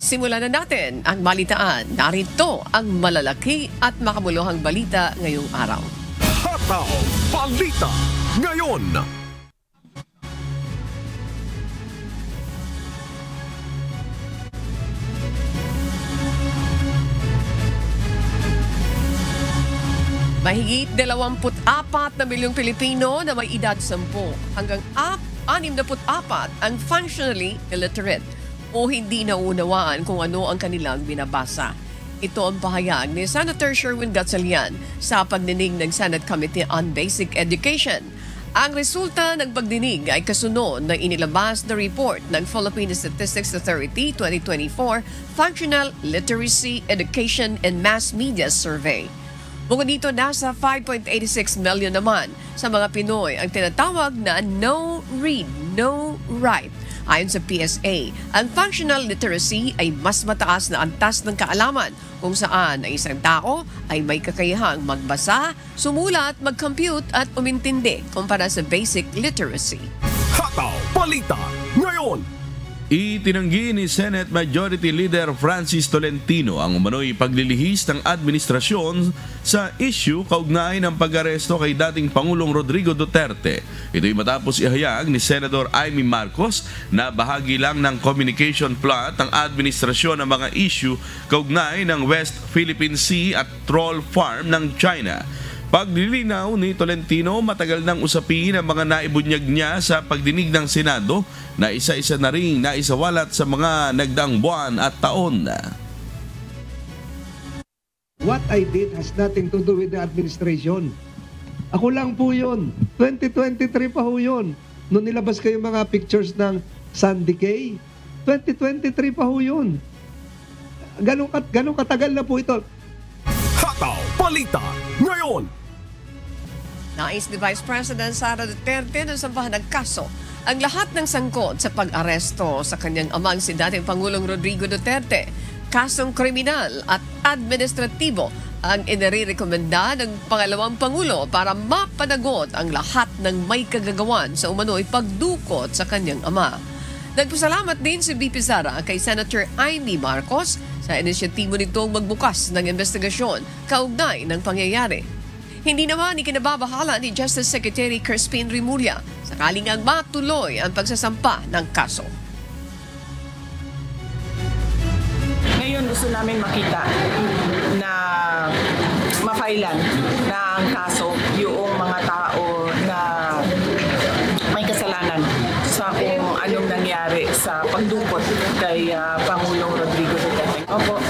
Simulan na natin ang balitaan. Narito ang malalaki at makabuluhang balita ngayong araw. Hataw Balita ngayon. Mahigit 24 na milyong Pilipino na may edad 10 hanggang 64 ang functionally illiterate o hindi naunawaan kung ano ang kanilang binabasa. Ito ang pahayag ni Senator Sherwin Gatchalian sa pagdinig ng Senate Committee on Basic Education. Ang resulta ng pagdinig ay kasunod ng inilabas na report ng Philippine Statistics Authority 2024 Functional Literacy, Education and Mass Media Survey. Bukod dito, nasa 5.86 million naman sa mga Pinoy ang tinatawag na no read, no write. Ayon sa PSA, ang functional literacy ay mas mataas na antas ng kaalaman kung saan ang isang tao ay may kakayahang magbasa, sumulat, mag-compute at umintindi kumpara sa basic literacy. Hataw Balita ngayon. Itinanggi ni Senate Majority Leader Francis Tolentino ang umano'y paglilihis ng administrasyon sa issue kaugnay ng pag-aresto kay dating Pangulong Rodrigo Duterte. Ito'y matapos ihayag ni Senator Amy Marcos na bahagi lang ng communication plot ng administrasyon ng mga issue kaugnay ng West Philippine Sea at Troll Farm ng China. Paglilinaw ni Tolentino, matagal nang usapin ang mga naibunyag niya sa pagdinig ng Senado na isa-isa na rin naisawalat sa mga nagdaang buwan at taon. What I did has nothing to do with the administration. Ako lang po yun. 2023 pa ho yun. Noong nilabas kayo mga pictures ng Sandy Cay, 2023 pa ho yun. Ganong katagal na po ito. Hataw Balita ngayon. Nais ni Vice President Sara Duterte na sampahan ng kaso ang lahat ng sangkot sa pag-aresto sa kanyang amang si dating Pangulong Rodrigo Duterte. Kasong kriminal at administratibo ang inirekomenda ng pangalawang Pangulo para mapanagot ang lahat ng may kagagawan sa umano'y pagdukot sa kanyang ama. Nagpasalamat din si VP Sara kay Senator Amy Marcos sa inisyatibo nitong magbukas ng investigasyon kaugnay ng pangyayari. Hindi naman ikinababahala ni Justice Secretary Crispin Remulla sakaling ang matuloy ang pagsasampa ng kaso. Ngayon gusto namin makita na mafailan ng kaso yung mga tao na may kasalanan sa kung anong nangyari sa pagdukot kay Pangulong Rodrigo Duterte. Opo,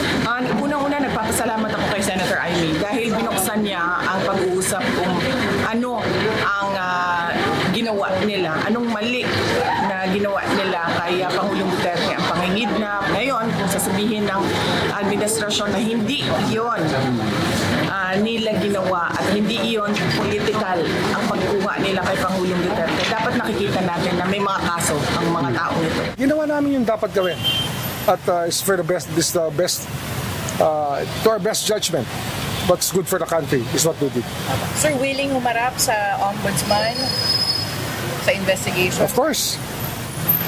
unang-una nagpapasalamat ako kay Senator Amy dahil binuksan niya ang pag-uusap kung ano ang ginawa nila, anong mali na ginawa nila kay Pangulong Duterte, ang pangingidnap. Ngayon, kung sasabihin ng administrasyon na hindi iyon nila ginawa at hindi iyon political ang pagkuha nila kay Pangulong Duterte, dapat nakikita natin na may mga kaso ang mga tao nito. Ginawa namin yung dapat gawin at it's for the best, to our best judgment. What's good for the country is what we did. Sir, willing humarap sa ombudsman sa investigation? Of course.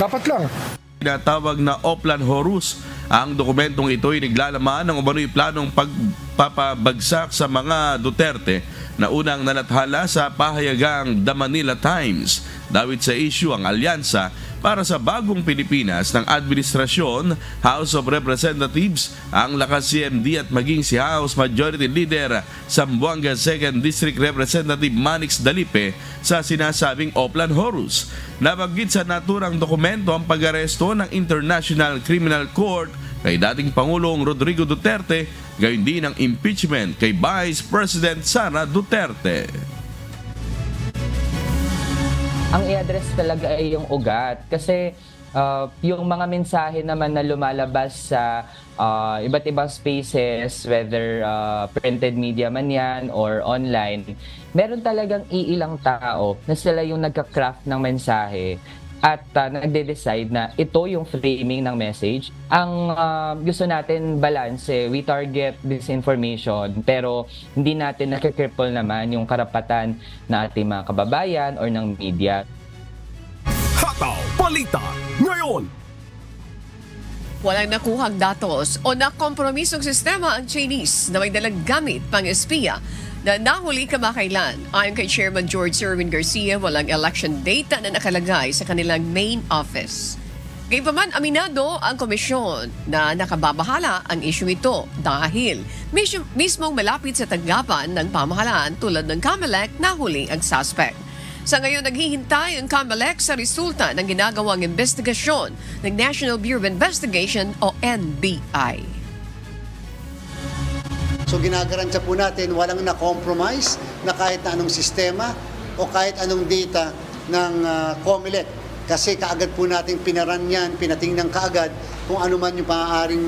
Dapat lang. Tinatawag na Oplan Horus. Ang dokumentong ito ay naglalaman ng umano'y planong pagpapabagsak sa mga Duterte na unang nalathala sa pahayagang The Manila Times. Dawit sa issue ang alyansa para sa bagong Pilipinas ng Administrasyon, House of Representatives, ang lakas CMD at maging si House Majority Leader Zamboanga 2nd District Representative Manix Dalipe sa sinasabing Oplan Horus. Nabanggit sa naturang dokumento ang pag-aresto ng International Criminal Court kay dating Pangulong Rodrigo Duterte, gayon din ang impeachment kay Vice President Sara Duterte. Ang i-address talaga ay yung ugat kasi yung mga mensahe naman na lumalabas sa iba't ibang spaces, whether printed media man yan or online, meron talagang iilang tao na sila yung nagka-craft ng mensahe at nagde-decide na ito yung framing ng message. Ang gusto natin balance, we target disinformation pero hindi natin nakikripple naman yung karapatan na ating mga kababayan or ng media. Hataw Balita ngayon. Walang nakuhang datos o nakompromisong sistema ang Chinese na may dalang gamit pang espiya na nahuli kamakailan. Ayon kay Chairman George Erwin Garcia, walang election data na nakalagay sa kanilang main office. Gayunpaman, aminado ang komisyon na nakababahala ang issue ito dahil mismong malapit sa tanggapan ng pamahalaan tulad ng COMELEC nahuli ang suspect. Sa ngayon, naghihintay ang COMELEC sa resulta ng ginagawang investigasyon ng National Bureau of Investigation o NBI. So ginagarantiya po natin walang na-compromise na kahit na anong sistema o kahit anong data ng COMELEC. Kasi kaagad po natin pinaran yan, pinatingnan kaagad kung ano man yung maaaring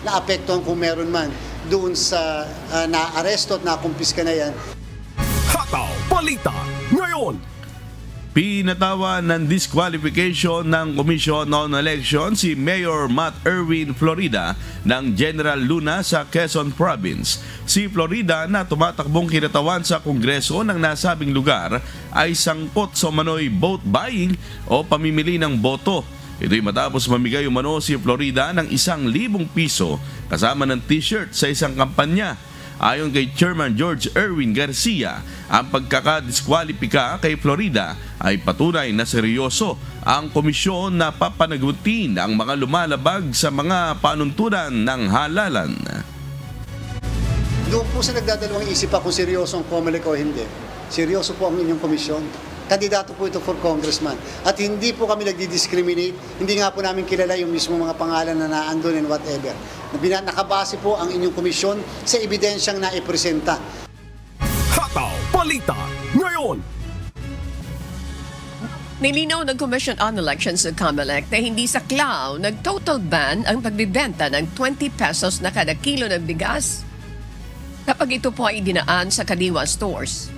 naapektuhan kung meron man doon sa na-aresto at nakumpiska na yan. Hataw Balita ngayon. Pinatawa ng disqualification ng Commission on Election si Mayor Matt Erwin Florida ng General Luna sa Quezon Province. Si Florida na tumatakbong kinatawan sa Kongreso ng nasabing lugar ay sangkot sa umano'y vote buying o pamimili ng boto. Ito'y matapos mamigay umano si Florida ng 1,000 piso kasama ng t-shirt sa isang kampanya. Ayon kay Chairman George Erwin Garcia, ang pagkakadiskwalipika kay Florida ay patunay na seryoso ang komisyon na papanagutin ang mga lumalabag sa mga panuntunan ng halalan. Doon po sa nagdadalawang isip pa kung seryoso ang COMELEC o hindi. Seryoso po ang inyong komisyon. Kandidato po ito for congressman. At hindi po kami nagdi-discriminate. Hindi nga po namin kilala yung mismo mga pangalan na naandun and whatever. Nakabase po ang inyong komisyon sa ebidensyang naipresenta. Hataw Balita ngayon. Nilinaw ng Commission on Elections ng COMELEC na hindi saklaw nag-total ban ang pagbibenta ng 20 pesos na kada kilo ng bigas kapag ito po ay dinaan sa kadiwa stores.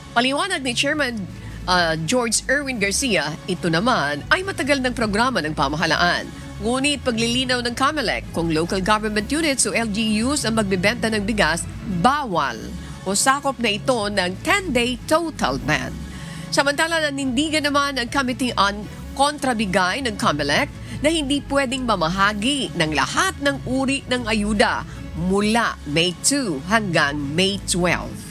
Paliwanag ni Chairman George Erwin Garcia, ito naman ay matagal ng programa ng pamahalaan. Ngunit paglilinaw ng COMELEC kung local government units o LGUs ang magbibenta ng bigas, bawal o sakop na ito ng 10-day total ban. Samantala nanindigan naman ang Committee on Kontrabigay ng COMELEC na hindi pwedeng mamahagi ng lahat ng uri ng ayuda mula May 2 hanggang May 12.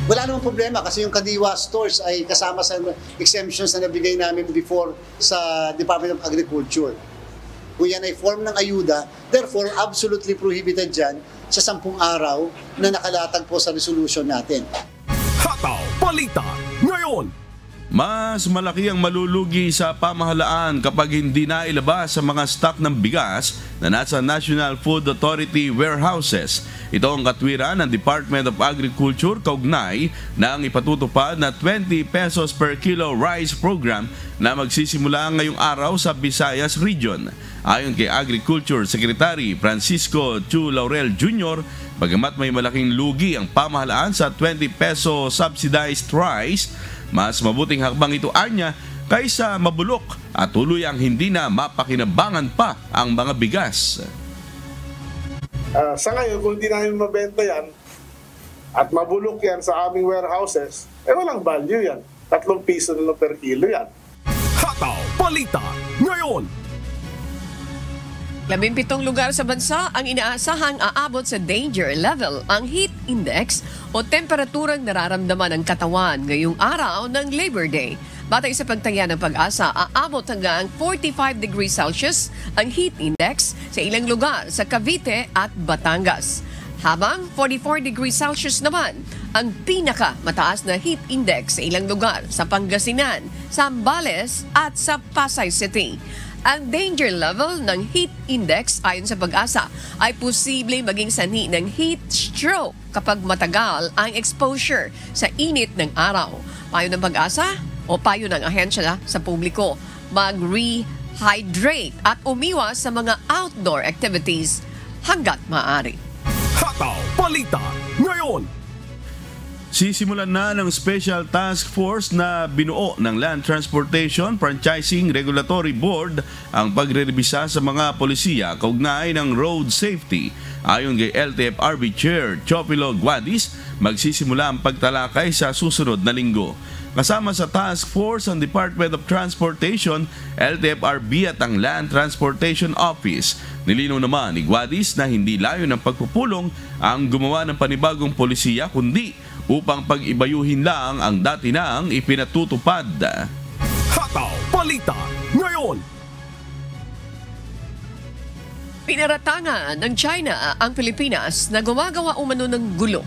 Wala namang problema kasi yung Kadiwa stores ay kasama sa exemptions na nabigay namin before sa Department of Agriculture. Kung yan ay form ng ayuda, therefore absolutely prohibited dyan sa 10 araw na nakalatag po sa resolution natin. Hataw Balita ngayon. Mas malaki ang malulugi sa pamahalaan kapag hindi na ilabas sa mga stock ng bigas na nasa National Food Authority warehouses. Ito ang katwiran ng Department of Agriculture kaugnay ng ipatutupad na 20 pesos per kilo rice program na magsisimula ngayong araw sa Visayas Region. Ayon kay Agriculture Secretary Francisco Chu Laurel Jr., bagamat may malaking lugi ang pamahalaan sa 20 peso subsidized rice, mas mabuting hakbang ito anya kaysa mabulok at tuloy ang hindi na mapakinabangan pa ang mga bigas. Sa ngayon, kung hindi namin mabenta yan at mabulok yan sa aming warehouses, walang value yan. 3 piso na lang per kilo yan. Hataw Balita ngayon. 17 lugar sa bansa ang inaasahang aabot sa danger level ang heat index o temperaturang nararamdaman ng katawan ngayong araw ng Labor Day. Batay sa pagtaya ng Pag-asa, aabot hanggang 45 degrees Celsius ang heat index sa ilang lugar sa Cavite at Batangas. Habang 44 degrees Celsius naman ang pinakamataas na heat index sa ilang lugar sa Pangasinan, Zambales at sa Pasay City. Ang danger level ng heat index ayon sa Pag-asa ay posibleng maging sanhi ng heat stroke kapag matagal ang exposure sa init ng araw. Payo ng Pag-asa o payo ng ahensya sa publiko, mag-rehydrate at umiwas sa mga outdoor activities hanggat maaari. Hataw Balita ngayon. Sisimulan na ng Special Task Force na binuo ng Land Transportation Franchising Regulatory Board ang pagrerebisa sa mga polisiya kaugnay ng road safety. Ayon kay LTFRB Chair Chopilo Guadis, magsisimula ang pagtalakay sa susunod na linggo. kasama sa task force ang Department of Transportation, LTFRB at ang Land Transportation Office. Nilinaw naman ni Guadis na hindi layo ng pagpupulong ang gumawa ng panibagong polisiya kundi upang pag-ibayuhin lang ang dati nang ipinatutupad. Hataw Balita ngayon. Pinaratangan ng China ang Pilipinas na gumagawa umano ng gulo.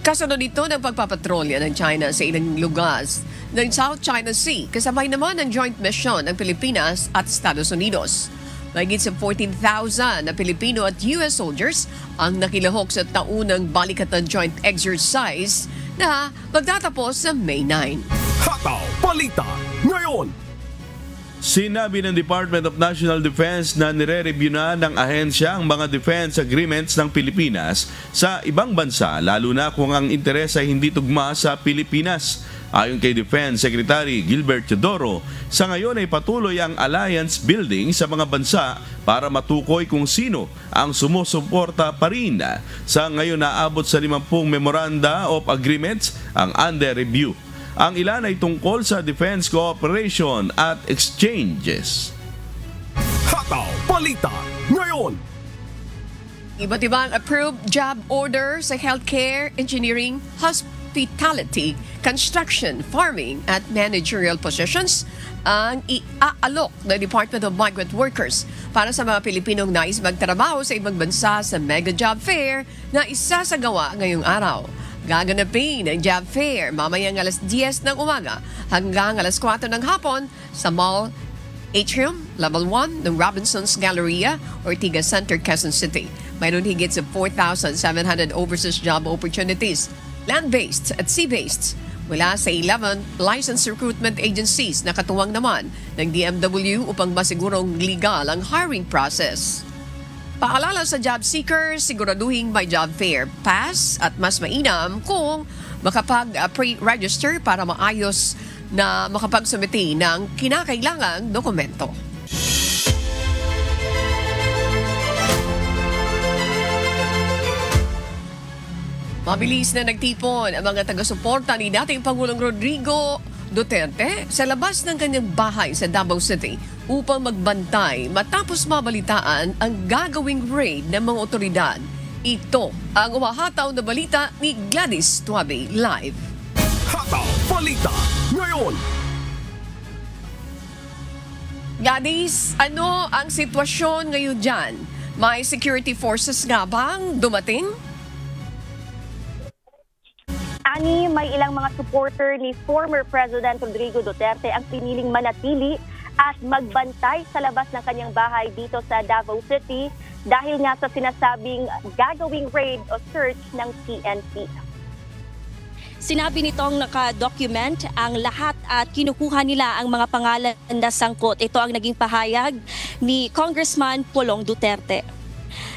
Kasunod nito ng pagpapatrolya ng China sa ilang lugar ng South China Sea, kasabay naman ng joint mission ng Pilipinas at Estados Unidos. Mahigit sa 14,000 na Pilipino at US soldiers ang nakilahok sa taunang balikatan joint exercise na magtatapos sa May 9. Hataw Balita ngayon. Sinabi ng Department of National Defense na nire-review na ng ahensya ang mga defense agreements ng Pilipinas sa ibang bansa, lalo na kung ang interes ay hindi tugma sa Pilipinas. Ayon kay Defense Secretary Gilbert Teodoro, sa ngayon ay patuloy ang alliance building sa mga bansa para matukoy kung sino ang sumusuporta pa rin. Sa ngayon naabot sa 50 memoranda of agreements ang under review. Ang ilan ay tungkol sa defense cooperation at exchanges. Hataw Balita ngayon. Iba't ibang approved job order sa healthcare, engineering, hospitality, construction, farming at managerial positions ang iaalok ng Department of Migrant Workers para sa mga Pilipinong nais magtrabaho sa ibang bansa sa Mega Job Fair na isasagawa ngayong araw. Gaganapin ang job fair mamayang alas 10 ng umaga hanggang alas 4 ng hapon sa Mall Atrium, Level 1 ng Robinson's Galleria, Ortigas Center, Quezon City. Mayroon higit sa 4,700 overseas job opportunities, land-based at sea-based, mula sa 11 licensed recruitment agencies na katuwang naman ng DMW upang masigurong legal ang hiring process. Paalala sa job seekers, siguraduhin may job fair pass at mas mainam kung makapag-pre-register para maayos na makapagsumiti ng kinakailangang dokumento. Mabilis na nagtipon ang mga taga-suporta ni dating Pangulong Rodrigo Duterte sa labas ng kanyang bahay sa Davao City upang magbantay matapos mabalitaan ang gagawing raid ng mga otoridad. Ito ang umahataw na balita ni Gladys Tuabe live. Hataw Balita ngayon. Gladys, ano ang sitwasyon ngayon dyan? May security forces nga bang dumating? Ani, may ilang mga supporter ni former President Rodrigo Duterte ang piniling manatili at magbantay sa labas ng kanyang bahay dito sa Davao City dahil nga sa sinasabing gagawing raid o search ng PNP. Sinabi nitong naka-document ang lahat at kinukuha nila ang mga pangalan na sangkot. Ito ang naging pahayag ni Congressman Pulong Duterte.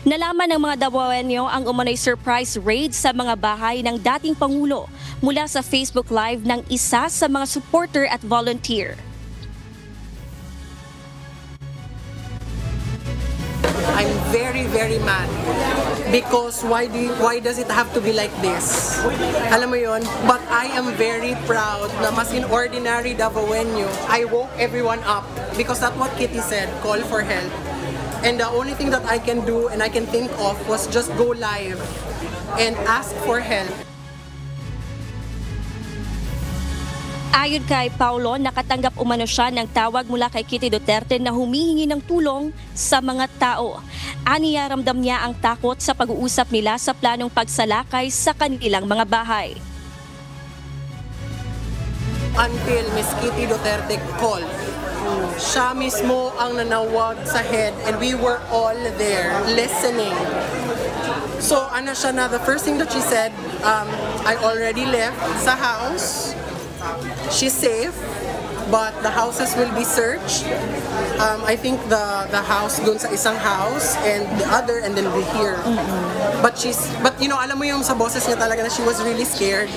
Nalaman ng mga Davaoenyo ang umano'y surprise raid sa mga bahay ng dating Pangulo mula sa Facebook Live ng isa sa mga supporter at volunteer. I'm very, very mad because why does it have to be like this? Alam mo yon, but I am very proud na mas in ordinary Davaoenyo, I woke everyone up because that's what Kitty said, call for help. And the only thing that I can do and I can think of was just go live and ask for help. Ayon kay Paulo, nakatanggap umano siya ng tawag mula kay Kitty Duterte na humihingi ng tulong sa mga tao. Aniya ramdam niya ang takot sa pag-uusap nila sa planong pagsalakay sa kanilang mga bahay. Until Miss Kitty Duterte called, siya mismo ang nanawag sa head and we were all there listening. So ano siya na, the first thing that she said, I already left sa house. She's safe, but the houses will be searched. I think the house dun sa isang house and the other and then we're here. But you know, alam mo yung sa boses niya talaga na she was really scared.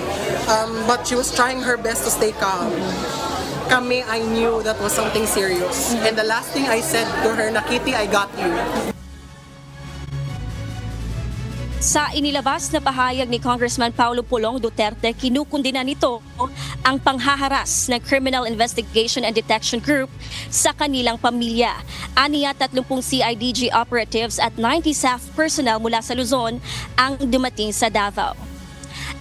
But she was trying her best to stay calm. Kami, I knew that was something serious. And the last thing I said to her, Kitty, I got you. Sa inilabas na pahayag ni Congressman Paulo Pulong Duterte, kinukundina nito ang panghaharas ng Criminal Investigation and Detection Group sa kanilang pamilya. Aniya 30 CIDG operatives at 90 staff personnel mula sa Luzon ang dumating sa Davao.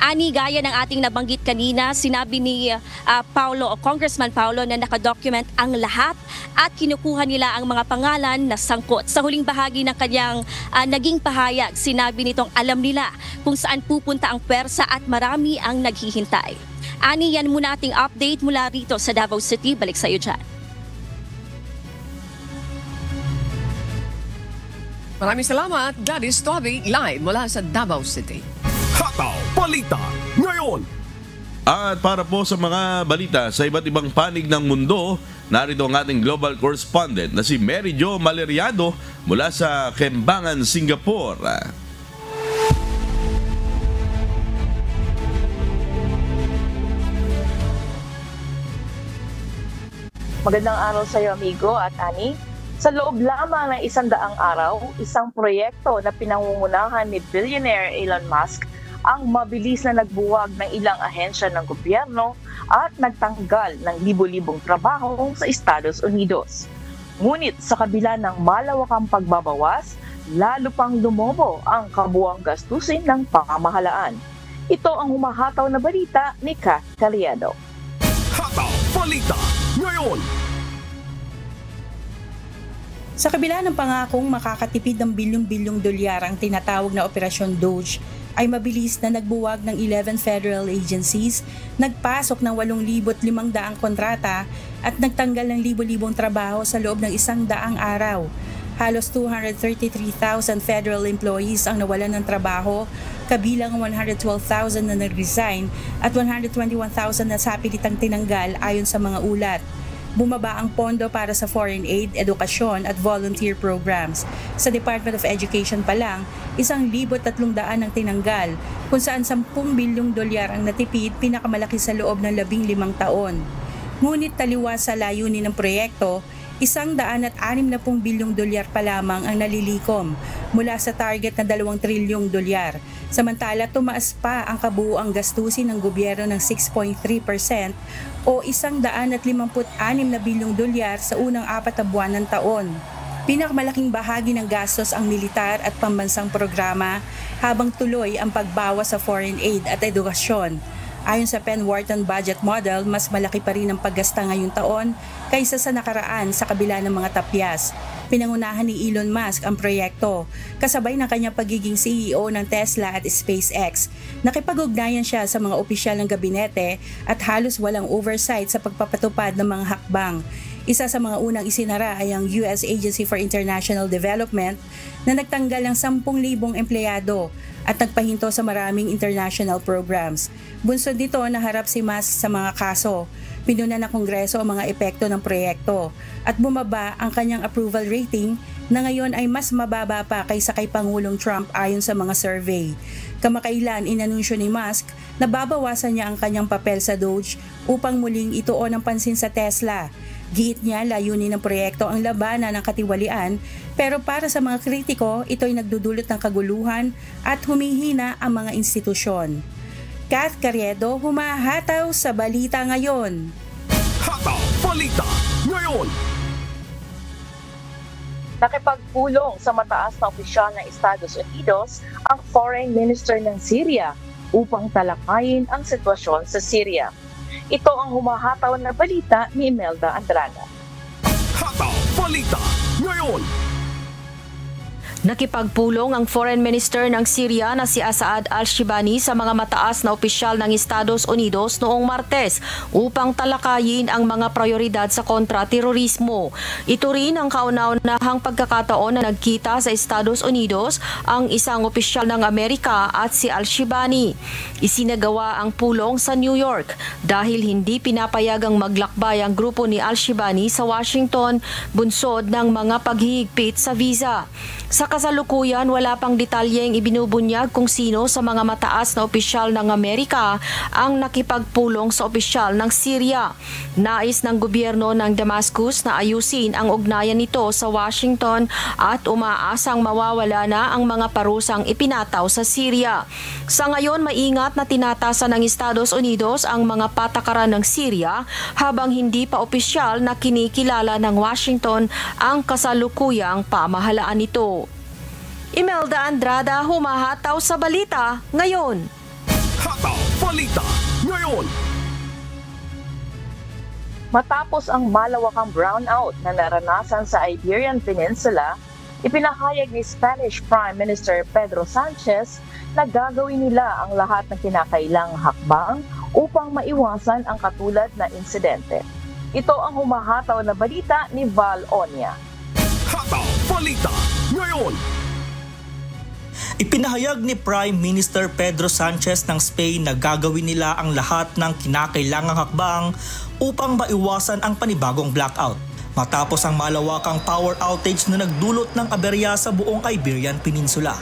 Ani, gaya ng ating nabanggit kanina, sinabi ni Congressman Paulo na nakadocument ang lahat at kinukuha nila ang mga pangalan na sangkot. Sa huling bahagi ng kanyang naging pahayag, sinabi nitong alam nila kung saan pupunta ang pwersa at marami ang naghihintay. Ani, yan muna ating update mula rito sa Davao City. Balik sa iyo dyan. Maraming salamat, Gladys Toby, live mula sa Davao City. Hataw Balita ngayon. At para po sa mga balita sa iba't ibang panig ng mundo, narito ang ating global correspondent na si Mary Jo Maleriado mula sa Kembangan, Singapore. Magandang araw sa iyo, amigo at Ani. Sa loob lamang ng 100 araw, isang proyekto na pinangungunahan ni billionaire Elon Musk ang mabilis na nagbuwag ng ilang ahensya ng gobyerno at nagtanggal ng libo-libong trabaho sa Estados Unidos. Ngunit sa kabila ng malawakang pagbabawas, lalo pang lumobo ang kabuuang gastusin ng pamahalaan. Ito ang humahataw na balita ni Kat Caliado. Hataw Balita ngayon. Sa kabila ng pangakong makakatipid ng bilyong-bilyong dolyar ang tinatawag na Operasyon Doge, ay mabilis na nagbuwag ng 11 federal agencies, nagpasok ng 8,500 kontrata at nagtanggal ng libo-libong trabaho sa loob ng 100 araw. Halos 233,000 federal employees ang nawalan ng trabaho, kabilang 112,000 na nag-resign at 121,000 na sapilitang tinanggal ayon sa mga ulat. Bumaba ang pondo para sa foreign aid, edukasyon at volunteer programs. Sa Department of Education pa lang, 1,300 ang tinanggal, kung saan 10 bilyong dolyar ang natipid, pinakamalaki sa loob ng 15 taon. Ngunit taliwas sa layunin ng proyekto, 160 bilyong dolyar pa lamang ang nalilikom mula sa target na 2 trilyong dolyar. Samantala, tumaas pa ang kabuuang gastusin ng gobyerno ng 6.3% o 156 na bilyong dolyar sa unang 4 na buwan ng taon. Pinakamalaking bahagi ng gastos ang militar at pambansang programa, habang tuloy ang pagbawas sa foreign aid at edukasyon. Ayon sa Penn Wharton Budget Model, mas malaki pa rin ang paggasta ngayong taon kaysa sa nakaraan sa kabila ng mga tapyas. Pinangunahan ni Elon Musk ang proyekto, kasabay ng kanyang pagiging CEO ng Tesla at SpaceX. Nakipag-ugnayan siya sa mga opisyal ng gabinete at halos walang oversight sa pagpapatupad ng mga hakbang. Isa sa mga unang isinara ay ang US Agency for International Development na nagtanggal ng 10,000 empleyado at nagpahinto sa maraming international programs. Bunsod dito, naharap si Musk sa mga kaso. Pinuna ng Kongreso ang mga epekto ng proyekto at bumaba ang kanyang approval rating na ngayon ay mas mababa pa kaysa kay Pangulong Trump ayon sa mga survey. Kamakailan, inanunsyo ni Musk na babawasan niya ang kanyang papel sa Doge upang muling ituon ang pansin sa Tesla. Giit niya, layunin ng proyekto ang labanan ng katiwalian, pero para sa mga kritiko, ito'y nagdudulot ng kaguluhan at humihina ang mga institusyon. Kat Carriedo, humahataw sa Balita Ngayon. Hataw Balita Ngayon. Nakipagpulong sa mataas na opisyal ng Estados Unidos ang Foreign Minister ng Syria upang talakayin ang sitwasyon sa Syria. Ito ang humahataw na balita ni Imelda Andrada. Hataw Balita Ngayon. Nakipagpulong ang Foreign Minister ng Syria na si Saad al-Shibani sa mga mataas na opisyal ng Estados Unidos noong Martes upang talakayin ang mga prioridad sa kontra-terorismo. Ito rin ang kauna-unahang pagkakataon na nagkita sa Estados Unidos ang isang opisyal ng Amerika at si al-Shibani. Isinagawa ang pulong sa New York dahil hindi pinapayagang maglakbay ang grupo ni al-Shibani sa Washington bunsod ng mga paghihigpit sa visa. Sa kasalukuyan, wala pang detalyeng ibinubunyag kung sino sa mga mataas na opisyal ng Amerika ang nakipagpulong sa opisyal ng Syria. Nais ng gobyerno ng Damascus na ayusin ang ugnayan nito sa Washington at umaasang mawawala na ang mga parusang ipinataw sa Syria. Sa ngayon, maingat na tinatasan ng Estados Unidos ang mga patakaran ng Syria habang hindi pa opisyal na kinikilala ng Washington ang kasalukuyang pamahalaan nito. Imelda Andrada, humahataw sa balita ngayon. Hataw Balita ngayon. Matapos ang malawakang brownout na naranasan sa Iberian Peninsula, ipinahayag ni Spanish Prime Minister Pedro Sanchez na gagawin nila ang lahat ng kinakailangang hakbang upang maiwasan ang katulad na insidente. Ito ang humahataw na balita ni Val Onia. Hataw Balita ngayon. Ipinahayag ni Prime Minister Pedro Sanchez ng Spain na gagawin nila ang lahat ng kinakailangang hakbang upang maiwasan ang panibagong blackout matapos ang malawakang power outage na nagdulot ng aberya sa buong Iberian Peninsula.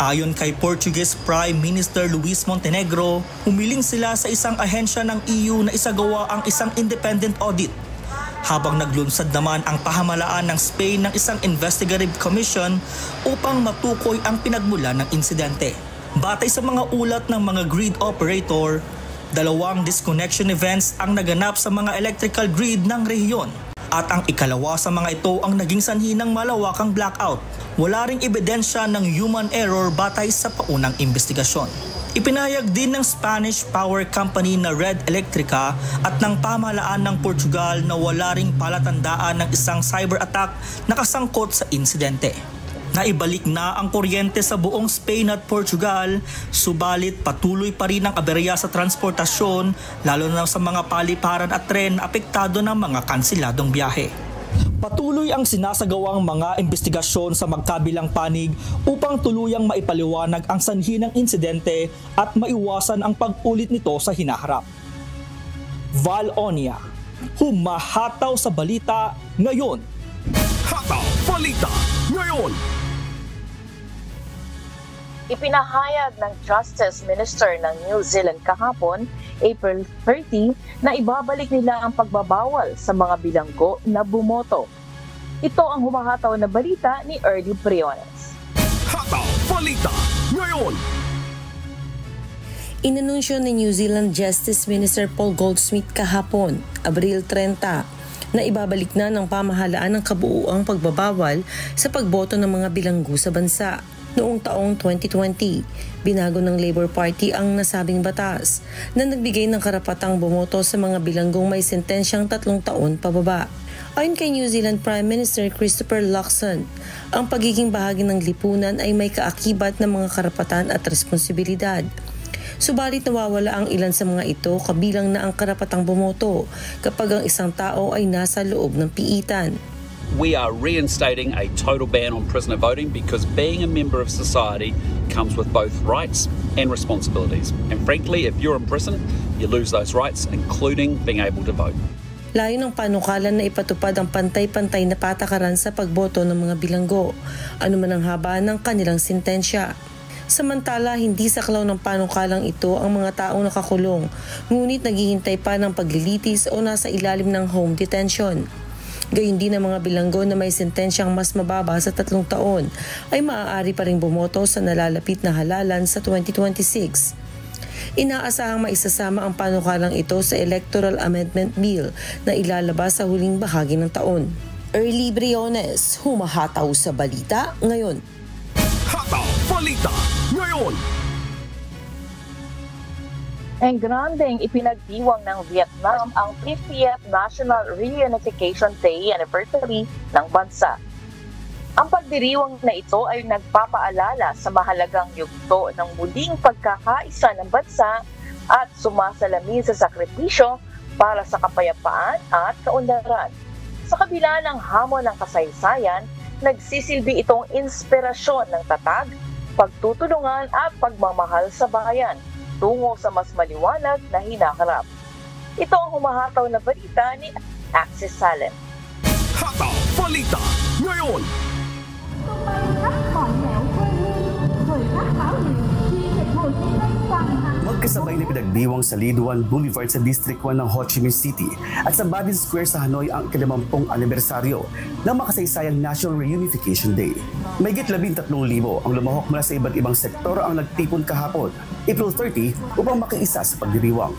Ayon kay Portuguese Prime Minister Luis Montenegro, humiling sila sa isang ahensya ng EU na isagawa ang isang independent audit, habang naglunsad naman ang pamahalaan ng Spain ng isang investigative commission upang matukoy ang pinagmulan ng insidente. Batay sa mga ulat ng mga grid operator, 2 disconnection events ang naganap sa mga electrical grid ng rehiyon. At ang ikalawa sa mga ito ang naging sanhi ng malawakang blackout. Wala ring ebidensya ng human error batay sa paunang investigasyon. Ipinahayag din ng Spanish power company na Red Electrica at ng pamahalaan ng Portugal na wala ring palatandaan ng isang cyber attack na kasangkot sa insidente. Naibalik na ang kuryente sa buong Spain at Portugal, subalit patuloy pa rin ang aberya sa transportasyon, lalo na sa mga paliparan at tren na apektado ng mga kanseladong biyahe. Patuloy ang sinasagawang mga investigasyon sa magkabilang panig upang tuluyang maipaliwanag ang sanhi ng insidente at maiwasan ang pag-ulit nito sa hinaharap. Val Onia, humahataw sa balita ngayon. Hataw Balita ngayon. Ipinahayag ng Justice Minister ng New Zealand kahapon, April 30, na ibabalik nila ang pagbabawal sa mga bilanggo na bumoto. Ito ang humahataw na balita ni Erdy Briones. Hataw Balita ngayon. Inanunsyo ni New Zealand Justice Minister Paul Goldsmith kahapon, Abril 30, na ibabalik na ng pamahalaan ng kabuuang pagbabawal sa pagboto ng mga bilanggo sa bansa. Noong taong 2020, binago ng Labour Party ang nasabing batas na nagbigay ng karapatang bumoto sa mga bilanggong may sentensyang 3 taon pababa. Ayon kay New Zealand Prime Minister Christopher Luxon, ang pagiging bahagi ng lipunan ay may kaakibat ng mga karapatan at responsibilidad. Subalit nawawala ang ilan sa mga ito, kabilang na ang karapatang bumoto kapag ang isang tao ay nasa loob ng piitan. We are reinstating a total ban on prisoner voting because being a member of society comes with both rights and responsibilities. And frankly, if you're in prison, you lose those rights, including being able to vote. Layo ng panukalan na ipatupad ang pantay-pantay na patakaran sa pagboto ng mga bilanggo, anuman ang haba ng kanilang sentensya. Samantala, hindi saklaw ng panukalang ito ang mga taong nakakulong, ngunit naghihintay pa ng paglilitis o nasa ilalim ng home detention. Gayun din ang mga bilanggo na may sentensyang mas mababa sa 3 taon ay maaari pa ring bumoto sa nalalapit na halalan sa 2026. Inaasahang maisasama ang panukalang ito sa Electoral Amendment Bill na ilalabas sa huling bahagi ng taon. Erly Briones, humahataw sa balita ngayon. Hataw Balita ngayon. Engrandeng ipinagdiwang ng Vietnam ang 50th National Reunification Day anniversary ng bansa. Ang pagdiriwang na ito ay nagpapaalala sa mahalagang yugto ng muling pagkakaisa ng bansa at sumasalamin sa sakripisyo para sa kapayapaan at kaunlaran. Sa kabila ng hamon ng kasaysayan, nagsisilbi itong inspirasyon ng tatag, pagtutulungan at pagmamahal sa bayan tungo sa mas maliwanag na hinaharap. Ito ang humahataw na balita ni Axis Salem. Hataw Balita ngayon. Kasabay na pinagdiwang sa Liduan Boulevard sa District 1 ng Ho Chi Minh City at sa Badin Square sa Hanoi ang 50 anibersaryo ng makasaysayang National Reunification Day. Mahigit 13,000 ang lumahok mula sa iba't ibang sektor ang nagtipon kahapon, April 30, upang makiisa sa pagdiriwang.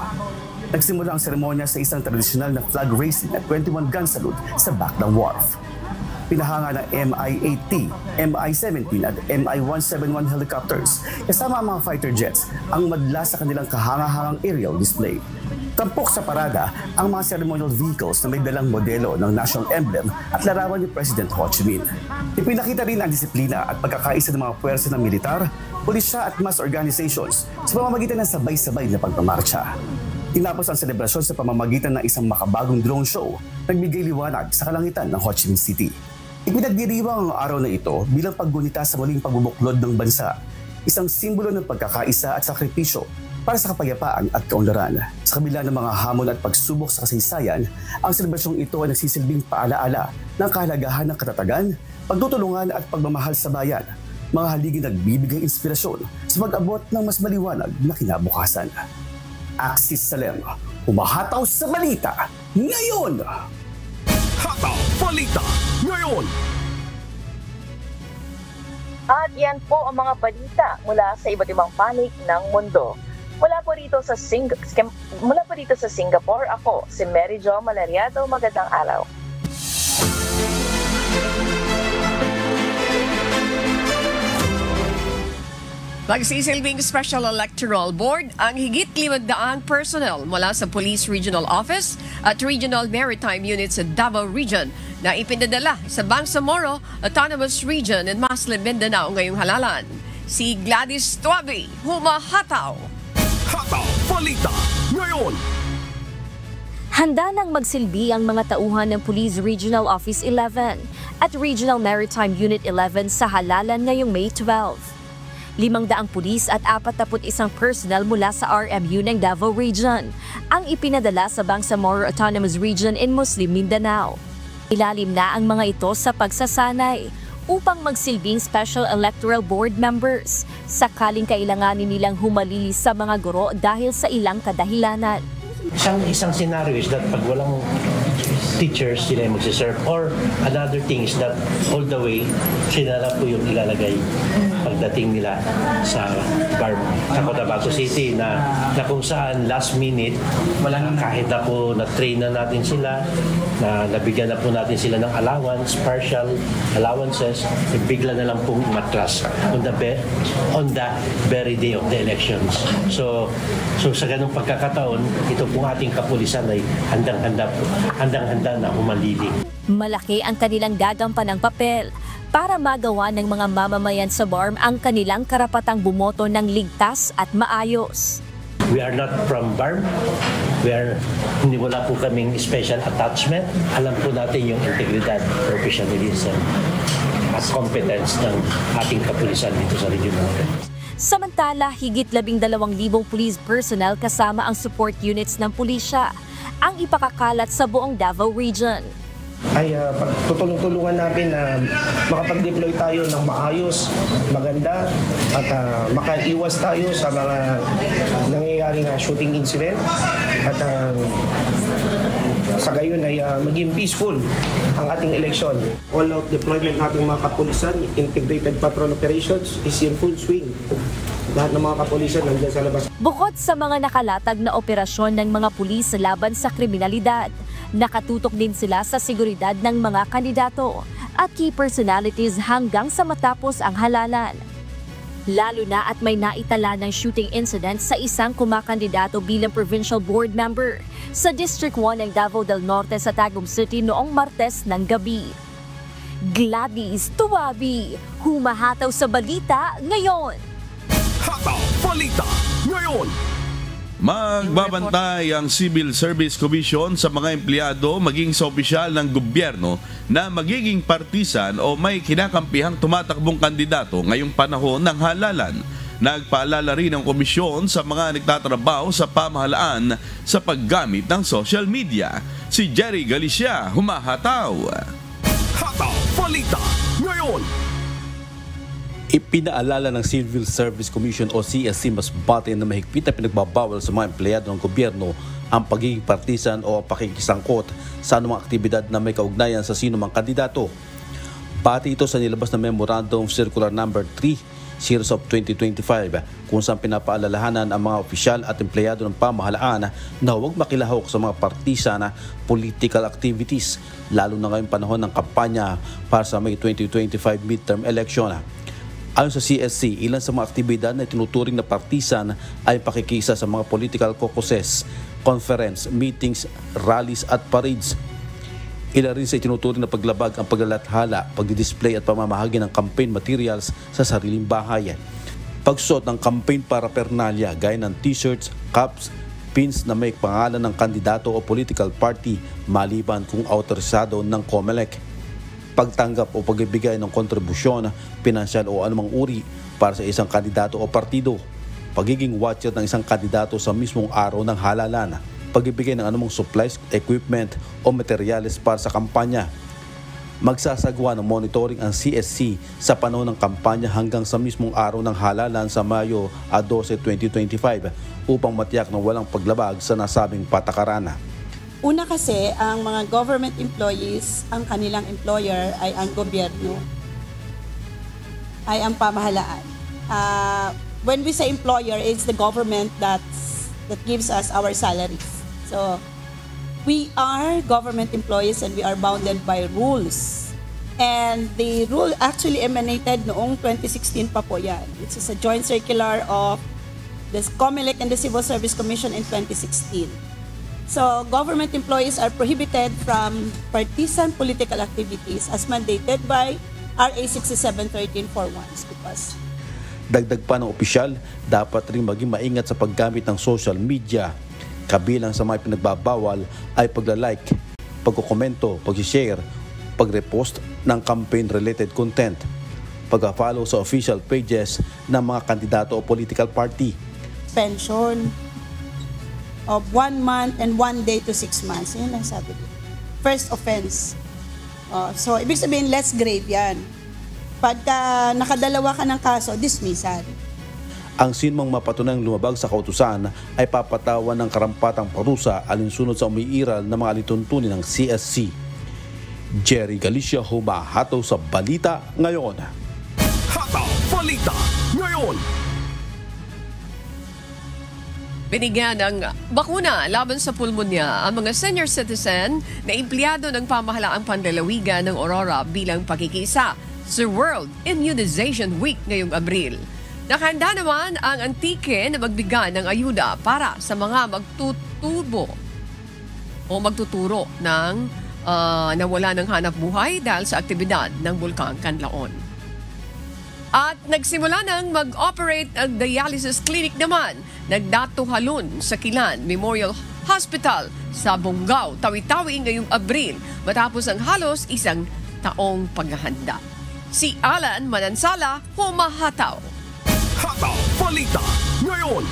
Nagsimula ang seremonya sa isang tradisyonal na flag raising at 21 gun salute sa Bac ng Wharf. Pinahanga ng Mi-8T, Mi-17 at Mi-171 helicopters kasama ang mga fighter jets ang madla sa kanilang kahanga-hangang aerial display. Tampok sa parada ang mga ceremonial vehicles na may dalang modelo ng national emblem at larawan ni President Ho Chi Minh. Ipinakita rin ang disiplina at pagkakaisa ng mga puwersa ng militar, pulisya at mass organizations sa pamamagitan ng sabay-sabay na pagmamarcha. Tinapos ang selebrasyon sa pamamagitan ng isang makabagong drone show, nagbigay liwanag sa kalangitan ng Ho Chi Minh City. Ipinagdiriwang ang araw na ito bilang paggunita sa muling pagbubuklod ng bansa, isang simbolo ng pagkakaisa at sakripisyo para sa kapayapaan at kaunlaran. Sa kabila ng mga hamon at pagsubok sa kasaysayan, ang selebrasyong ito ay nagsisilbing paalaala ng kahalagahan ng katatagan, pagtutulungan at pagmamahal sa bayan, mga haliging nagbibigay inspirasyon sa pag-abot ng mas maliwanag na kinabukasan. Axis Salem, humahataw sa balita ngayon! Hataw Balita ngayon! At yan po ang mga balita mula sa iba't ibang panig ng mundo. Mula po dito sa Singapore, ako si Mary Jo Malariado. Magandang araw. Magsisilbing Special Electoral Board ang higit 500 personnel mula sa Police Regional Office at Regional Maritime Unit sa Davao Region na ipinadala sa Bangsamoro Autonomous Region in Muslim Mindanao ngayong halalan. Si Gladys Tuabi, humahataw! Hataw Balita ngayon! Handa nang magsilbi ang mga tauhan ng Police Regional Office 11 at Regional Maritime Unit 11 sa halalan ngayong May 12. 500 pulis at 41 personnel mula sa RMU ng Davao Region ang ipinadala sa Bangsamoro Autonomous Region in Muslim Mindanao. Ilalim na ang mga ito sa pagsasanay upang magsilbing Special Electoral Board members sakaling kailanganin nilang humalili sa mga guro dahil sa ilang kadahilanan. Isang scenario is that pag walang teachers, sila yung magsiserve. Or another thing is that all the way, sila na po yung ilalagay pagdating nila sa BARM sa Cotabato City na kung saan last minute, kahit na po na-train na natin sila, na nabigyan na po natin sila ng allowance, partial allowances, bigla na lang pong matras on the very day of the elections. So sa ganung pagkakataon, ito pong ating kapulisan ay handang-handa na humalili. Malaki ang kanilang gagampanang papel para magawa ng mga mamamayan sa BARM ang kanilang karapatang bumoto ng ligtas at maayos. We are not from BARM. Wala po kaming special attachment. Alam po natin yung integridad, professionalism at competence ng ating kapulisan dito sa region natin. Samantala, higit 12,000 police personnel kasama ang support units ng pulisya ang ipakakalat sa buong Davao Region. Ay tutulong-tulungan natin na makapag-deploy tayo ng maayos, maganda at makaiwas tayo sa mga nangyayaring shooting incident at sa gayon ay maging peaceful ang ating eleksyon. All-out deployment nating mga kapulisan, integrated patrol operations is in full swing. Lahat ng mga kapulisan nandiyan sa labas. Bukod sa mga nakalatag na operasyon ng mga pulis laban sa kriminalidad, nakatutok din sila sa seguridad ng mga kandidato at key personalities hanggang sa matapos ang halalan. Lalo na at may naitala ng shooting incident sa isang kumakandidato bilang provincial board member sa District 1 ng Davao del Norte sa Tagum City noong Martes ng gabi. Gladys Tuabi, humahataw sa balita ngayon. Hataw Balita ngayon! Magbabantay ang Civil Service Commission sa mga empleyado maging sa opisyal ng gobyerno na magiging partisan o may kinakampihang tumatakbong kandidato ngayong panahon ng halalan. Nagpaalala rin ang komisyon sa mga nagtatrabaho sa pamahalaan sa paggamit ng social media. Si Jerry Galicia, humahataw. Hataw Balita ngayon! Ipinaalala ng Civil Service Commission o CSC mas bate na mahigpit na pinagbabawal sa mga empleyado ng gobyerno ang pagiging partisan o pakikisangkot sa anumang aktibidad na may kaugnayan sa sinumang kandidato. Bate ito sa nilabas na Memorandum Circular No. 3 Series of 2025 kung saan pinapaalalahanan ang mga opisyal at empleyado ng pamahalaan na huwag makilahok sa mga partisan na political activities, lalo na ngayong panahon ng kampanya para sa May 2025 midterm election. Ayon sa CSC, ilan sa mga aktibidad na tinuturing na partisan ay pakikisa sa mga political caucuses, conference, meetings, rallies at parades. Ilan rin sa itinuturing na paglabag ang paglalathala, pagdidisplay at pamamahagi ng campaign materials sa sariling bahay. Pagsuot ng campaign paraphernalia gaya ng t-shirts, caps, pins na may pangalan ng kandidato o political party maliban kung autorisado ng COMELEC. Pagtanggap o pagbibigay ng kontribusyon, pinansyal o anumang uri para sa isang kandidato o partido. Pagiging watcher ng isang kandidato sa mismong araw ng halalan. Pagbibigay ng anumang supplies, equipment o materyales para sa kampanya. Magsasagawa ng monitoring ang CSC sa panahon ng kampanya hanggang sa mismong araw ng halalan sa Mayo 12, 2025 upang matiyak na walang paglabag sa nasabing patakaran. Una kasi, ang mga government employees, ang kanilang employer ay ang gobyerno, ay ang pamahalaan. When we say employer, it's the government that gives us our salaries. So, we are government employees and we are bounded by rules. And the rule actually emanated noong 2016 pa po yan. It is a joint circular of the COMELEC and the Civil Service Commission in 2016. So, government employees are prohibited from partisan political activities as mandated by RA 67-1341 because dagdag pa ng opisyal, dapat rin maging maingat sa paggamit ng social media. Kabilang sa mga pinagbabawal ay pagla-like, pagkukomento, pag-share, pag-repost ng campaign-related content, pag-follow sa official pages ng mga kandidato o political party. Pension of 1 month and 1 day to 6 months. Yan lang sabi ko. First offense. So, ibig sabihin, less grave yan. Pagka nakadalawa ka ng kaso, dismissal. Ang sinumang mapatunang lumabag sa kautusan ay papatawan ng karampatang parusa alinsunod sa umiiral na mga alituntunin ng CSC. Jerry Galicia, humahataw sa Balita Ngayon. Hataw Balita Ngayon. Binigyan ng bakuna laban sa pulmonya ang mga senior citizen na empleyado ng pamahalaang panlalawigan ng Aurora bilang pakikisa sa World Immunization Week ngayong Abril. Nakahanda naman ang Antique na magbigay ng ayuda para sa mga magtuturo ng nawala ng hanap buhay dahil sa aktibidad ng Bulkang Kanlaon. At nagsimula nang mag-operate ang dialysis clinic naman nagdatuhalon sa Kilan Memorial Hospital sa Bonggao, Tawi-Tawi ngayong Abril matapos ang halos isang taong paghahanda. Si Alan Manansala, humahataw. Hataw Balita Ngayon.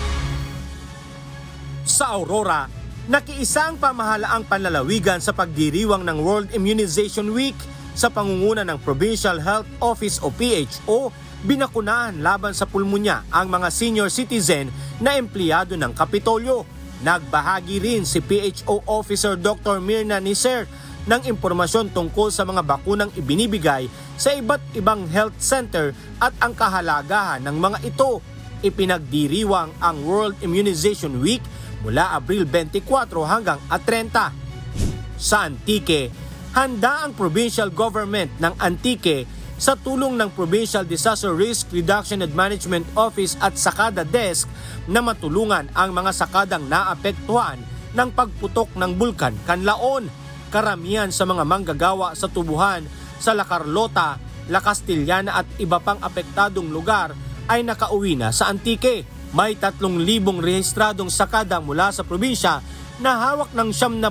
Sa Aurora, nakiisang pamahalaang panlalawigan sa pagdiriwang ng World Immunization Week sa pangunguna ng Provincial Health Office o PHO, binakunahan laban sa pulmonya ang mga senior citizen na empleyado ng Kapitolyo. Nagbahagi rin si PHO Officer Dr. Mirna Niser ng impormasyon tungkol sa mga bakunang ibinibigay sa iba't ibang health center at ang kahalagahan ng mga ito. Ipinagdiriwang ang World Immunization Week mula Abril 24 hanggang 30. Sa Antique, handa ang provincial government ng Antique sa tulong ng Provincial Disaster Risk Reduction and Management Office at Sakada Desk na matulungan ang mga sakadang naapektuhan ng pagputok ng Bulkan Kanlaon. Karamihan sa mga manggagawa sa tubuhan sa La Carlota, La Castellana at iba pang apektadong lugar ay nakauwi na sa Antique. May 3,000 rehistradong sakada mula sa probinsya na hawak ng 76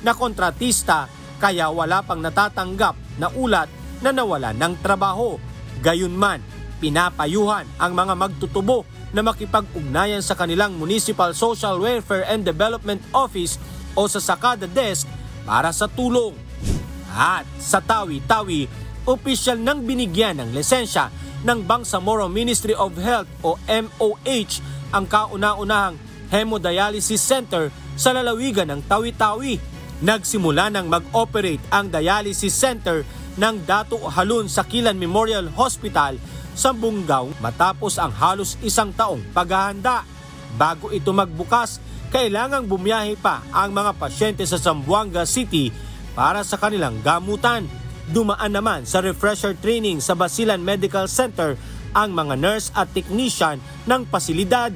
na kontratista kaya wala pang natatanggap na ulat na nawala ng trabaho. Gayunman, pinapayuhan ang mga magtutubo na makipag-ugnayan sa kanilang Municipal Social Welfare and Development Office o sa Sakada Desk para sa tulong. At sa Tawi-Tawi, opisyal nang binigyan ng lisensya ng Bangsamoro Ministry of Health o MOH ang kauna-unahang hemodialysis center sa lalawigan ng Tawi-Tawi. Nagsimula nang mag-operate ang dialysis center ng Datu Halun Sakilan Memorial Hospital sa Bungaw matapos ang halos isang taong paghahanda. Bago ito magbukas, kailangang bumiyahe pa ang mga pasyente sa Zamboanga City para sa kanilang gamutan. Dumaan naman sa refresher training sa Basilan Medical Center ang mga nurse at technician ng pasilidad.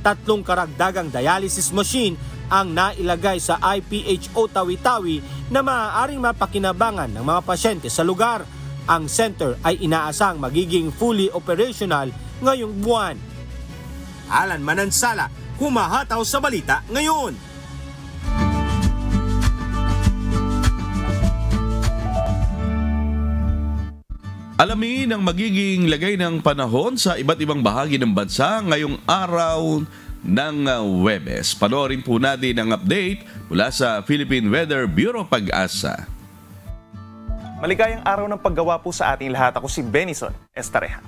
3 karagdagang dialysis machine ang nailagay sa IPHO Tawi-Tawi na maaaring mapakinabangan ng mga pasyente sa lugar. Ang center ay inaasang magiging fully operational ngayong buwan. Alan Manansala, humahataw sa balita ngayon. Alamin ang magiging lagay ng panahon sa iba't ibang bahagi ng bansa ngayong araw ng Huwebes. Panoorin po natin ang update mula sa Philippine Weather Bureau Pag-asa. Maligayang araw ng paggawa po sa ating lahat. Ako si Benison Estareja.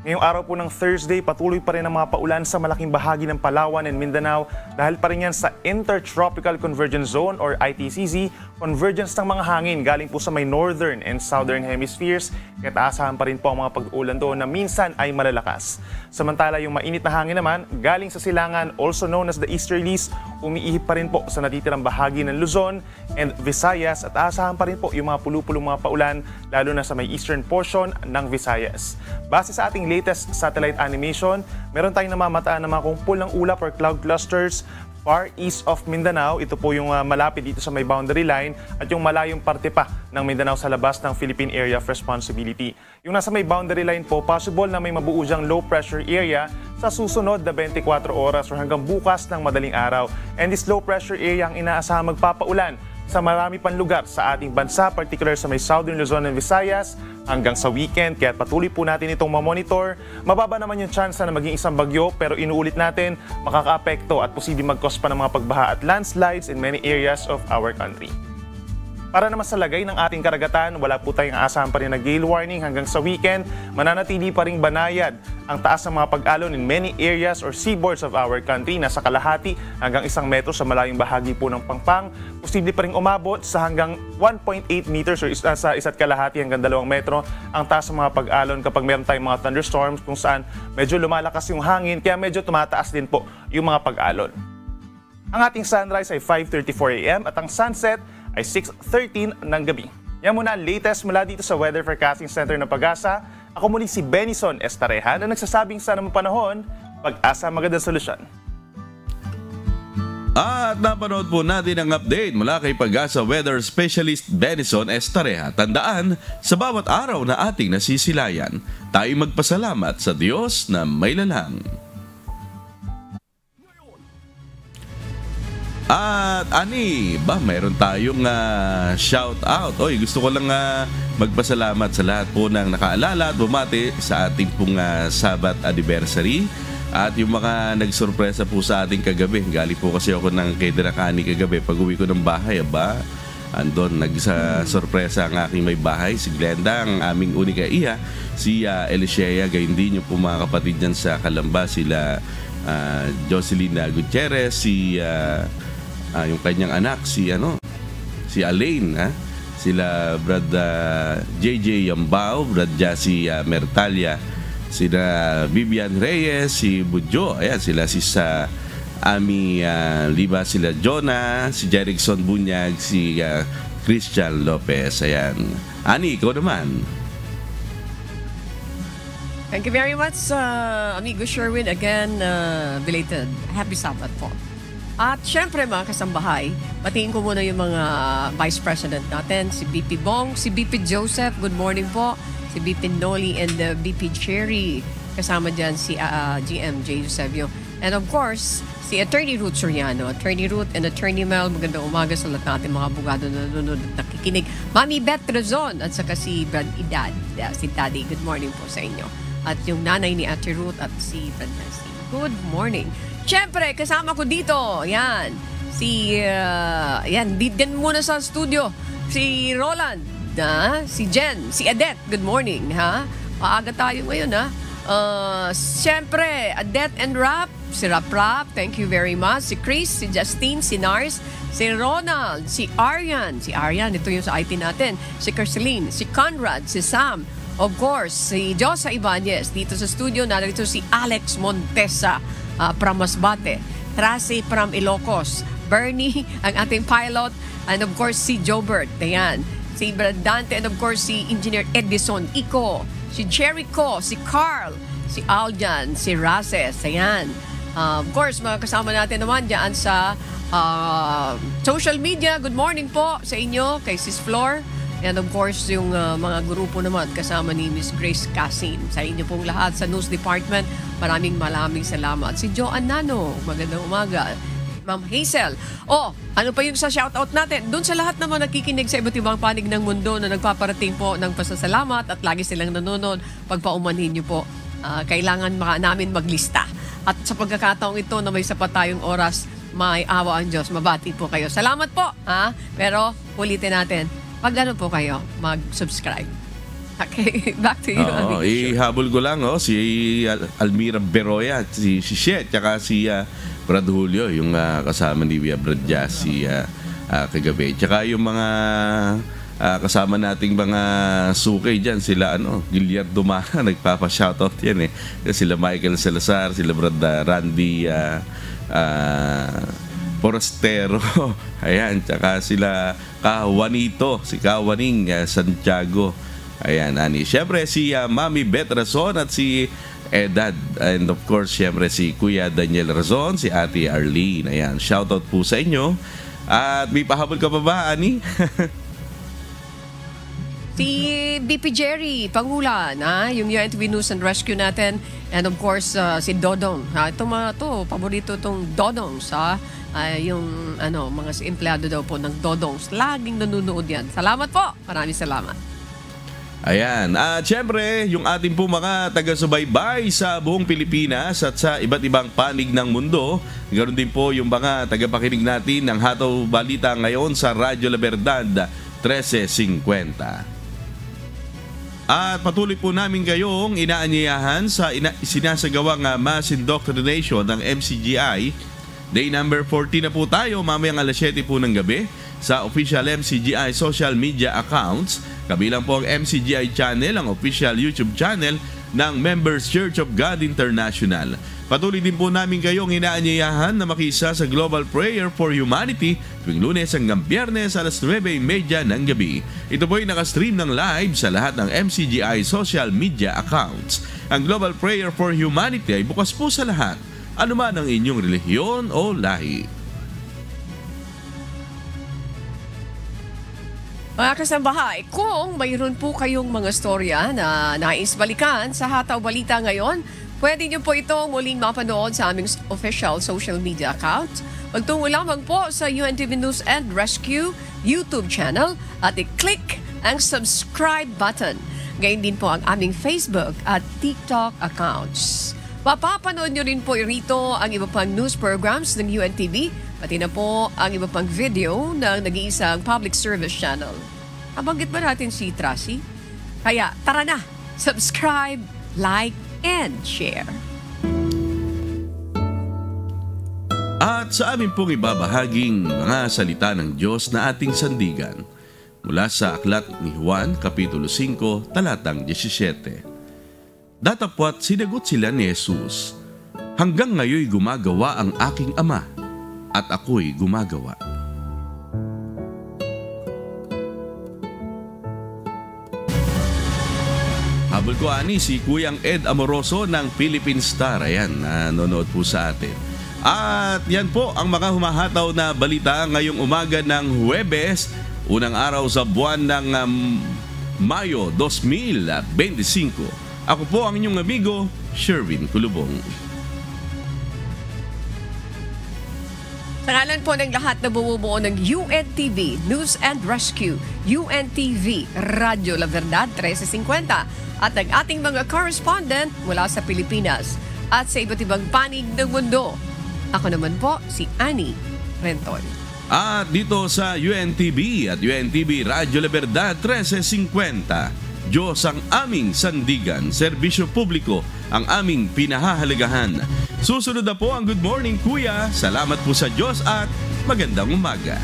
Ngayong araw po ng Thursday, patuloy pa rin ang mga paulan sa malaking bahagi ng Palawan and Mindanao dahil pa rin yan sa Intertropical Convergence Zone or ITCZ, convergence ng mga hangin galing po sa may northern and southern hemispheres, kaya taasahan pa rin po ang mga pag-ulan doon na minsan ay malalakas. Samantala, yung mainit na hangin naman galing sa silangan, also known as the easterlies, umiihip pa rin po sa natitirang bahagi ng Luzon and Visayas at aasahan pa rin po yung mga pulu-pulong mga paulan lalo na sa may eastern portion ng Visayas. Base sa ating latest satellite animation, meron tayong namamataan ng mga kumpul ng ulap or cloud clusters far east of Mindanao. Ito po yung malapit dito sa may boundary line at yung malayong parte pa ng Mindanao sa labas ng Philippine Area of Responsibility. Yung nasa may boundary line po, possible na may mabuo diyang low pressure area sa susunod na 24 oras or hanggang bukas ng madaling araw. And this low pressure area ang inaasahang magpapaulan sa marami pang lugar sa ating bansa, particular sa may Southern Luzon and Visayas hanggang sa weekend. Kaya patuloy po natin itong mamonitor. Mababa naman yung chance na maging isang bagyo pero inuulit natin, makakaapekto at posibleng mag-cause pa ng mga pagbaha at landslides in many areas of our country. Para naman sa lagay ng ating karagatan, wala po tayong aasahan pa rin na gale warning hanggang sa weekend. Mananatili pa rin banayad ang taas ng mga pag-alon in many areas or seaboards of our country. Nasa kalahati hanggang 1 metro sa malayong bahagi po ng Pangpang. Posible pa rin umabot sa hanggang 1.8 meters or sa 1.5 hanggang 2 metro ang taas ng mga pag-alon kapag meron tayong mga thunderstorms kung saan medyo lumalakas yung hangin kaya medyo tumataas din po yung mga pag-alon. Ang ating sunrise ay 5:34 a.m. at ang sunset ay 6:13 ng gabi. Yan muna ang latest mula dito sa Weather Forecasting Center ng Pag-asa. Ako muli si Benison Estareja na nagsasabing sana mo panahon, Pag-asa magandang solusyon. At napanood po natin ang update mula kay Pag-asa Weather Specialist Benison Estareja. Tandaan, sa bawat araw na ating nasisilayan, tayo magpasalamat sa Diyos na may lalang. At mayroon tayong shout out. Gusto ko lang magpasalamat sa lahat po ng nakaalala at bumati sa ating pong Sabat anniversary. At yung mga nagsurpresa po sa ating kagabi. Galing po kasi ako ng kay Drakani kagabi. Pag uwi ko ng bahay, andon nagsasurpresa ang aking may bahay. Si Glenda, ang aming unika iya. Si Elishea, gayon din yung po mga kapatid niyan sa Calamba. Sila Jocelyn Gutierrez, yung kanyang anak, si Alain, sila Brad JJ Yambao, Brad Jassy Mertalia, sila Vivian Reyes, si Budjo, ayan, sila si Ami Liba, sila Jonah, si Jerickson Bunyag, si Christian Lopez, ayan. Ani, ikaw naman. Thank you very much, amigo Sherwin. Again, belated Happy Sabbath po. At syempre mga kasambahay, batiin ko muna yung mga Vice President natin, si BP Bong, si BP Joseph, good morning po, si BP Noli and BP Cherry, kasama dyan si GM J. Eusebio. And of course, si Attorney Ruth Soriano, Attorney Ruth and Attorney Mel, magandang umaga sa lahat natin mga abogado na nanonood at nakikinig. Mami Beth Razon at saka si Brad Idad, si Daddy, good morning po sa inyo. At yung nanay ni Ate Ruth at si Brad Nancy, good morning. Siyempre, kasama ko dito, yan, din muna sa studio, si Roland, si Jen, si Adet, good morning, ha? Maaga tayo ngayon, ha? Siyempre, Death and Rap, si Rap, thank you very much. Si Chris, si Justine, si Nars, si Ronald, si Arian, ito yung sa IT natin, si Kerseline, si Conrad, si Sam, of course, si Josa Ibanez. Dito sa studio, narito si Alex Montesa from Masbate, Tracy from Ilocos, Bernie, ang ating pilot, and of course, si Jobert, ayan, si Brad Dante, and of course, si Engineer Edison Ico, si Jericho, si Carl, si Aljan, si Races, ayan. Of course, mga kasama natin naman dyan sa social media. Good morning po sa inyo, kay Sis Flor. And of course, yung mga grupo naman kasama ni Miss Grace Casin. Sa inyo pong lahat sa News Department, maraming salamat. Si Joanne Nano, magandang umaga. Ma'am Hazel. Ano pa yung sa shoutout natin? Doon sa lahat naman nakikinig sa iba't ibang panig ng mundo na nagpaparating po ng pasasalamat at lagi silang nanonood, pagpaumanhin niyo po. Kailangan namin maglista. At sa pagkakataong ito na may sapat tayong oras, may awa ang Diyos. Mabati po kayo. Salamat po. Pero ulitin natin, pag ano po kayo, mag-subscribe. Okay, back to you. Ihabol ko lang si Almira Beroya, si Shet, tsaka si Brad Julio, yung kasama ni Brad Jassy kagabi. Tsaka yung mga kasama nating mga sukay dyan, sila Giliard Dumana, nagpapa-shoutout yan Sila Michael Salazar, sila Brad Randy Forastero, ayan, tsaka sila Juanito, si Kawaning Santiago, ayan, Siyempre si Mami Beth Razon at si Edad, and of course siyempre si Kuya Daniel Razon, si Ate Arlene, ayan, shoutout po sa inyo. At may pahabol ka pa ba, Ani? Si BP Jerry Pangulan, yung UNTV News and Rescue natin, and of course si Dodong. Paborito itong Dodong sa yung mga empleyado daw po ng Dodongs. Laging nanonood yan. Salamat po. Maraming salamat. Ayan. At syempre, yung ating po mga taga-subaybay sa buong Pilipinas at sa iba't ibang panig ng mundo. Ganoon din po yung mga tagapakinig natin ng Hataw Balita ngayon sa Radyo La Verdad 1350. At patuloy po namin kayong inaanyayahan sa sinasagawang mass indoctrination ng MCGI. Day number 14 na po tayo, mamayang alas 7 po ng gabi sa official MCGI social media accounts. Kabilang po ang MCGI channel, ang official YouTube channel ng Members Church of God International. Patuloy din po namin kayong inaanyayahan na makisa sa Global Prayer for Humanity tuwing Lunes hanggang Biyernes alas 9:30 ng gabi. Ito po ay nakastream ng live sa lahat ng MCGI social media accounts. Ang Global Prayer for Humanity ay bukas po sa lahat, anuman ang inyong relihiyon o lahi. Mga kasambahay, kung mayroon po kayong mga storya na nais balikan sa Hataw Balita ngayon, pwede nyo po ito muling mapanood sa aming official social media account. Magtungo lamang po sa UNTV News and Rescue YouTube channel at i-click ang subscribe button. Gayon din po ang aming Facebook at TikTok accounts. Mapapanood nyo rin po rito ang iba pang news programs ng UNTV, pati na po ang iba pang video ng nag-iisang public service channel. Nabanggit ba natin si Tracy? Kaya tara na, subscribe, like, and share. At sa amin pong ibabahaging mga salita ng Diyos na ating sandigan mula sa Aklat ni Juan, Kapitulo 5, Talatang 17. Datapwat sinagot sila ni Jesus, "Hanggang ngayoy gumagawa ang aking Ama, at ako'y gumagawa." Habol ko si Kuyang Ed Amoroso ng Philippine Star. Ayan, nanonood po sa atin. At yan po ang mga humahataw na balita ngayong umaga ng Huwebes, unang araw sa buwan ng Mayo 2025. Ako po ang inyong amigo, Sherwin Kulubong. Sa ngalan po ng lahat na bumubuo ng UNTV News and Rescue, UNTV Radyo La Verdad 1350 at ang ating mga correspondent mula sa Pilipinas at sa iba't ibang panig ng mundo. Ako naman po si Annie Renton. At dito sa UNTV at UNTV Radyo La Verdad 1350, Diyos ang aming sandigan, serbisyo publiko ang aming pinahahalagahan. Susunod na po ang Good Morning Kuya. Salamat po sa Diyos at magandang umaga.